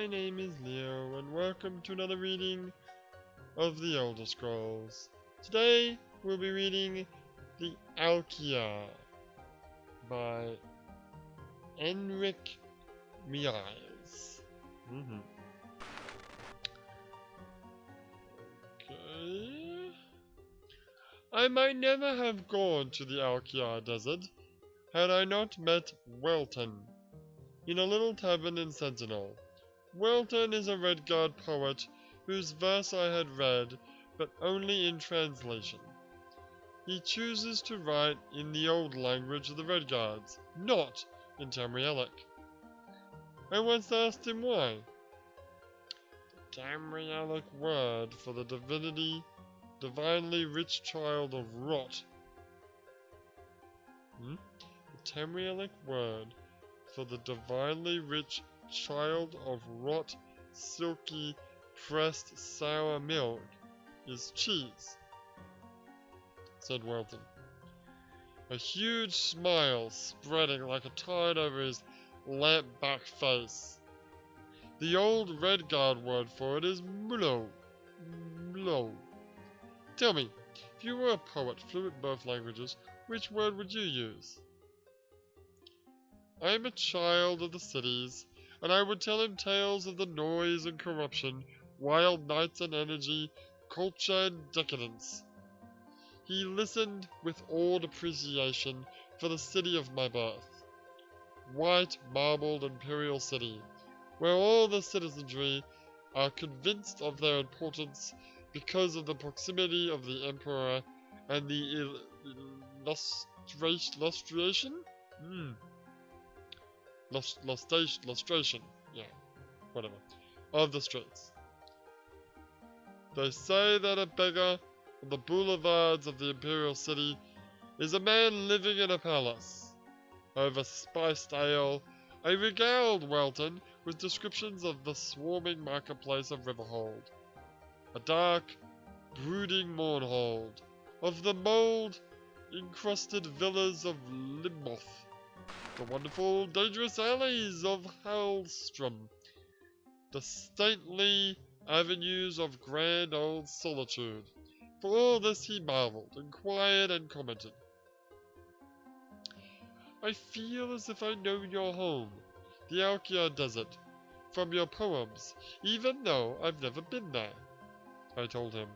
name is Leo, and welcome to another reading of the Elder Scrolls. Today, we'll be reading the Alik'r by Enric Miles. Okay. I might never have gone to the Alik'r desert had I not met Welton in a little tavern in Sentinel. Welton is a Redguard poet whose verse I had read, but only in translation. He chooses to write in the old language of the Redguards, not in Tamrielic. I once asked him why. The Tamrielic word for the divinely rich child of rot. The Tamrielic word for the divinely rich child of rot, silky, pressed sour milk is cheese, said Welton, a huge smile spreading like a tide over his lamp-back face. The old Redguard word for it is mlo. Mlo. Tell me, if you were a poet fluent in both languages, which word would you use? I am a child of the cities, and I would tell him tales of the noise and corruption, wild nights and energy, culture and decadence. He listened with awed appreciation for the city of my birth. White marbled imperial city, where all the citizenry are convinced of their importance because of the proximity of the emperor and the lustration? Lustration, yeah, whatever, of the streets. They say that a beggar on the boulevards of the imperial city is a man living in a palace. Over spiced ale, I regaled Welton with descriptions of the swarming marketplace of Riverhold, a dark, brooding mournhold, of the mould-encrusted villas of Limboth, the wonderful, dangerous alleys of Halstrom, the stately avenues of grand old solitude. For all this he marvelled, inquired, and commented. I feel as if I know your home, the Alik'r desert, from your poems, even though I've never been there, I told him.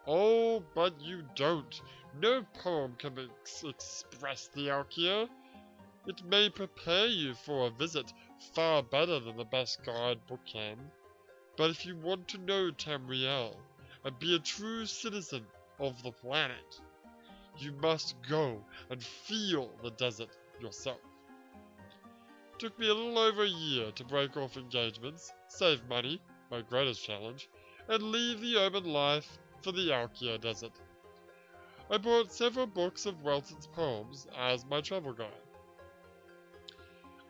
Oh, but you don't. No poem can express the Alik'r. It may prepare you for a visit far better than the best guidebook can. But if you want to know Tamriel and be a true citizen of the planet, you must go and feel the desert yourself. It took me a little over a year to break off engagements, save money, my greatest challenge, and leave the urban life for the Alik'r desert. I bought several books of Welton's poems as my travel guide.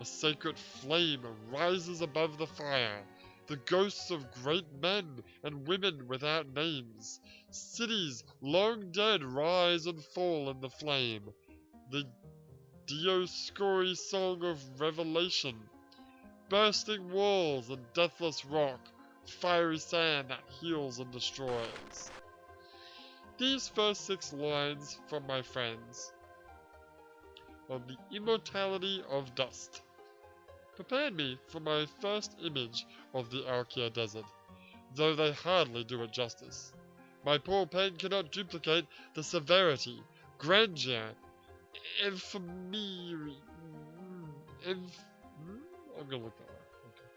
A sacred flame rises above the fire. The ghosts of great men and women without names. Cities long dead rise and fall in the flame. The Dioscuri song of revelation. Bursting walls and deathless rock. Fiery sand that heals and destroys. These first 6 lines from my friends on the immortality of dust prepared me for my first image of the Alik'r desert, though they hardly do it justice. My poor pen cannot duplicate the severity, grandeur, infamy. I'm gonna look that up. Okay.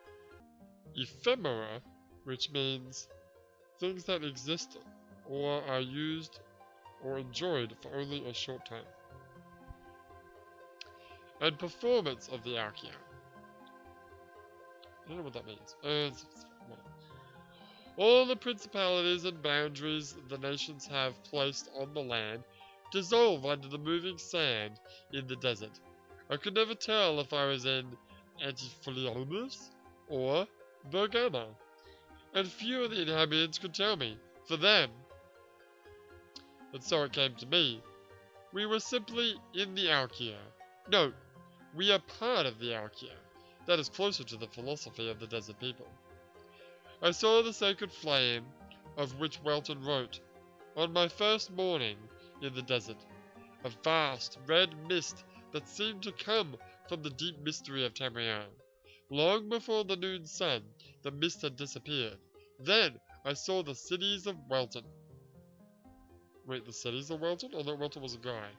Ephemera, which means things that exist or are used or enjoyed for only a short time. And performance of the Alik'r. I don't know what that means. All the principalities and boundaries the nations have placed on the land dissolve under the moving sand in the desert. I could never tell if I was in Antiphilianus or Bergama, and few of the inhabitants could tell me. For them, and so it came to me, we were simply in the Alik'r. No, we are part of the Alik'r. that is closer to the philosophy of the desert people. I saw the sacred flame of which Welton wrote. On my first morning in the desert, a vast red mist that seemed to come from the deep mystery of Tamriel. Long before the noon sun, the mist had disappeared. Then I saw the cities of Welton. Wait, the cities of Welton? I thought Welton was a guy.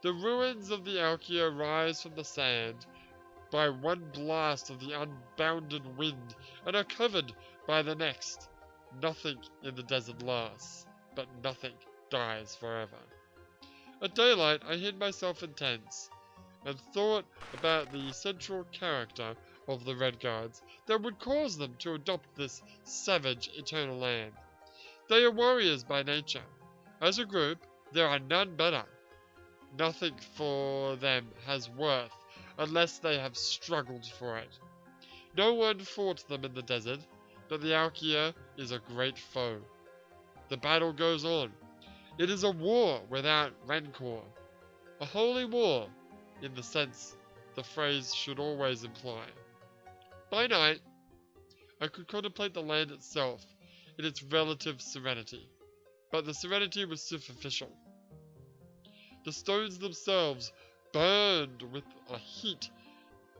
The ruins of the Alik'r rise from the sand by one blast of the unbounded wind and are covered by the next. Nothing in the desert lasts, but nothing dies forever. At daylight, I hid myself in tents and thought about the central character of the Red Guards that would cause them to adopt this savage eternal land. They are warriors by nature. As a group, there are none better. Nothing for them has worth unless they have struggled for it. No one fought them in the desert, but the Alik'r is a great foe. The battle goes on. It is a war without rancor. A holy war, in the sense the phrase should always imply. By night, I could contemplate the land itself in its relative serenity, but the serenity was superficial. The stones themselves burned with a heat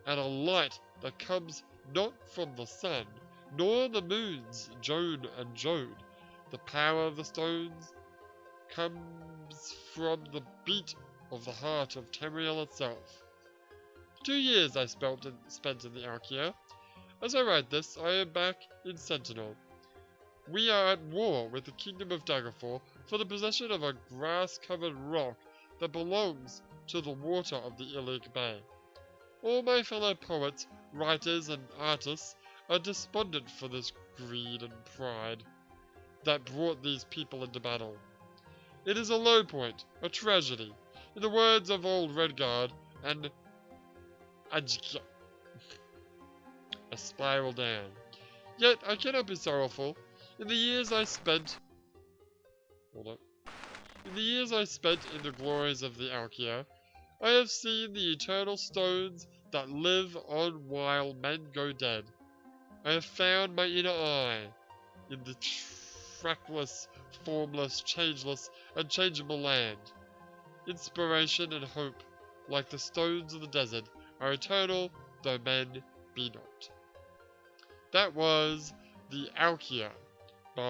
and a light that comes not from the sun, nor the moons, Joan and Jode. The power of the stones comes from the beat of the heart of Tamriel itself. 2 years I spent in the Alik'r. As I write this, I am back in Sentinel. We are at war with the Kingdom of Daggerfall for the possession of a grass-covered rock that belongs to the water of the Alik'r Bay. All my fellow poets, writers, and artists are despondent for this greed and pride that brought these people into battle. It is a low point, a tragedy, in the words of old Redguard and Alik'r, a spiral down. Yet I cannot be sorrowful. In the years I spent in the glories of the Alik'r, I have seen the eternal stones that live on while men go dead. I have found my inner eye in the trackless, formless, changeless, unchangeable land. Inspiration and hope, like the stones of the desert, are eternal, though men be not. That was the Alik'r by...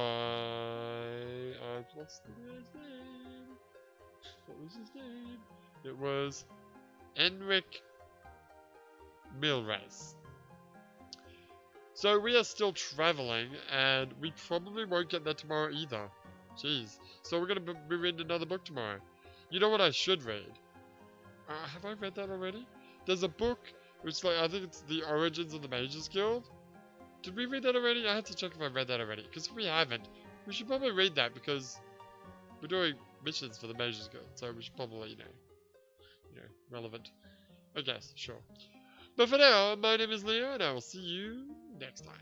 I've lost the guy's name. What was his name? It was Enric Milres. So we are still traveling, and we probably won't get there tomorrow either. Jeez. So we're going to be reading another book tomorrow. You know what I should read? Have I read that already? There's a book, which I think it's The Origins of the Mages Guild. Did we read that already? I have to check if I read that already. Because if we haven't, we should probably read that because we're doing missions for the Mages Guild. So we should probably, you know, relevant. I guess, sure. But for now, my name is Leo, and I will see you next time.